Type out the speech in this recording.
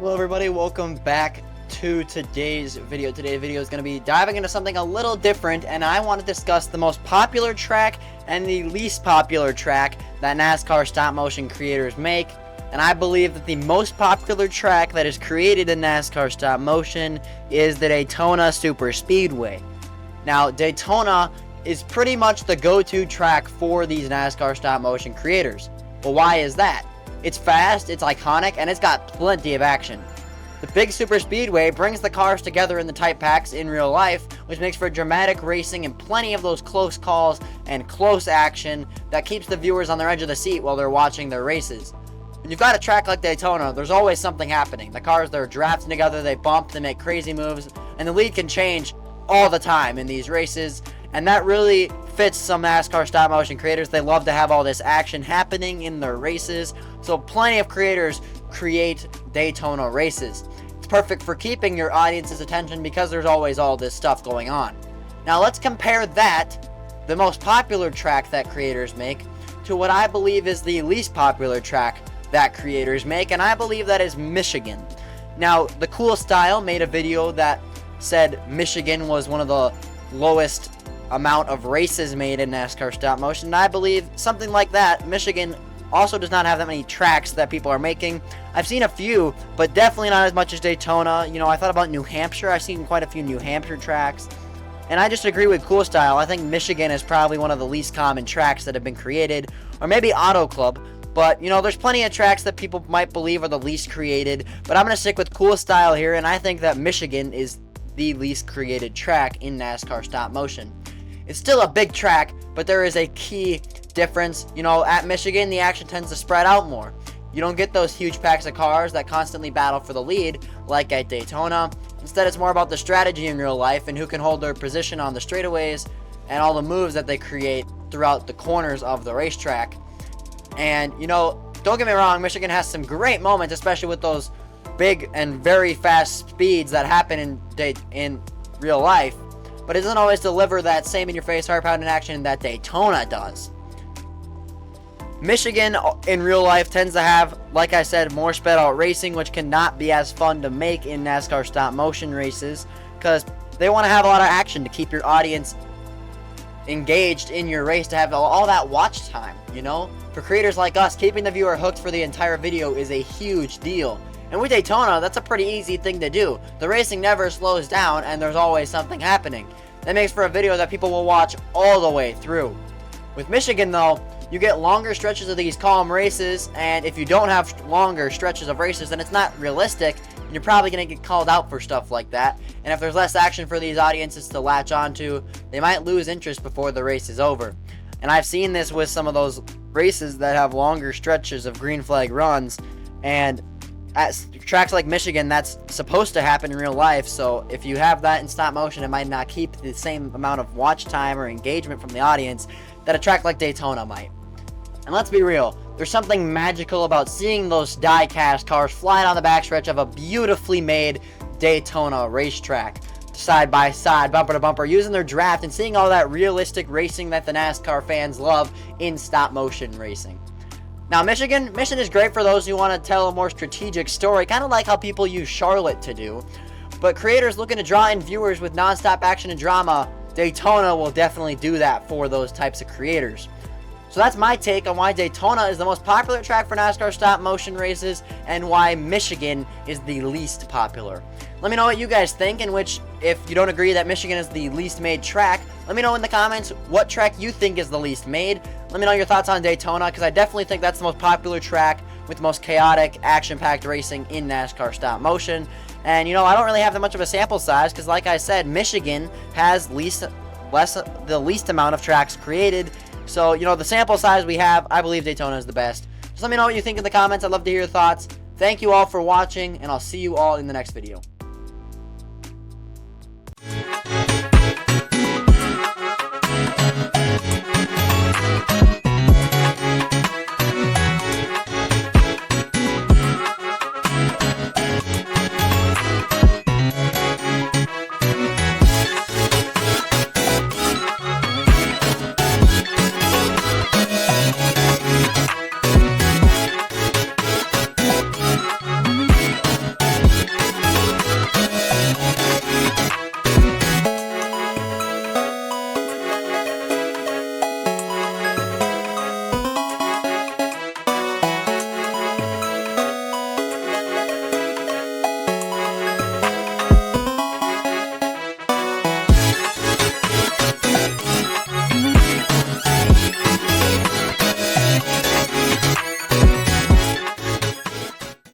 Hello everybody, welcome back to today's video. Today's video is going to be diving into something a little different, and I want to discuss the most popular track and the least popular track that NASCAR stop motion creators make. And I believe that the most popular track that is created in NASCAR stop motion is the Daytona Super Speedway. Now, Daytona is pretty much the go-to track for these NASCAR stop motion creators. Well, why is that? It's fast, it's iconic, and it's got plenty of action. The big super speedway brings the cars together in the tight packs in real life, which makes for dramatic racing and plenty of those close calls and close action that keeps the viewers on their edge of the seat while they're watching their races. When you've got a track like Daytona, there's always something happening. The cars, they're drafting together, they bump, they make crazy moves, and the lead can change all the time in these races, and that really fits some NASCAR stop motion creators. They love to have all this action happening in their races, so plenty of creators create Daytona races. It's perfect for keeping your audience's attention because there's always all this stuff going on. Now let's compare that, the most popular track that creators make, to what I believe is the least popular track that creators make, and I believe that is Michigan. Now, the Cool Style made a video that said Michigan was one of the lowest amount of races made in NASCAR stop motion, and I believe something like that. Michigan also does not have that many tracks that people are making. I've seen a few, but definitely not as much as Daytona. You know, I thought about New Hampshire. I've seen quite a few New Hampshire tracks, and I just agree with Cool Style. I think Michigan is probably one of the least common tracks that have been created, or maybe Auto Club. But, you know, there's plenty of tracks that people might believe are the least created, but I'm going to stick with Cool Style here, and I think that Michigan is the least created track in NASCAR stop motion. It's still a big track, but there is a key difference. You know, at Michigan, the action tends to spread out more. You don't get those huge packs of cars that constantly battle for the lead like at Daytona. Instead, it's more about the strategy in real life and who can hold their position on the straightaways and all the moves that they create throughout the corners of the racetrack. And, you know, don't get me wrong, Michigan has some great moments, especially with those big and very fast speeds that happen in real life. But it doesn't always deliver that same in-your-face, hard-pounding action that Daytona does. Michigan, in real life, tends to have, like I said, more sped-out racing, which cannot be as fun to make in NASCAR stop-motion races, because they want to have a lot of action to keep your audience engaged in your race, to have all that watch time, you know? For creators like us, keeping the viewer hooked for the entire video is a huge deal. And with Daytona, that's a pretty easy thing to do. The racing never slows down, and there's always something happening. That makes for a video that people will watch all the way through. With Michigan, though, you get longer stretches of these calm races, and if you don't have longer stretches of races, then it's not realistic, and you're probably going to get called out for stuff like that. And if there's less action for these audiences to latch onto, they might lose interest before the race is over. And I've seen this with some of those races that have longer stretches of green flag runs, and at tracks like Michigan, that's supposed to happen in real life, so if you have that in stop motion, it might not keep the same amount of watch time or engagement from the audience that a track like Daytona might. And let's be real, there's something magical about seeing those die-cast cars fly down the backstretch of a beautifully made Daytona racetrack, side by side, bumper to bumper, using their draft and seeing all that realistic racing that the NASCAR fans love in stop motion racing. Now, Michigan is great for those who want to tell a more strategic story, kind of like how people use Charlotte to do. But creators looking to draw in viewers with non-stop action and drama, Daytona will definitely do that for those types of creators. So that's my take on why Daytona is the most popular track for NASCAR stop motion races and why Michigan is the least popular. Let me know what you guys think, and if you don't agree that Michigan is the least made track, let me know in the comments what track you think is the least made. Let me know your thoughts on Daytona, because I definitely think that's the most popular track with the most chaotic, action-packed racing in NASCAR stop motion. And, you know, I don't really have that much of a sample size, because like I said, Michigan has the least amount of tracks created. So, you know, the sample size we have, I believe Daytona is the best. Just let me know what you think in the comments. I'd love to hear your thoughts. Thank you all for watching, and I'll see you all in the next video.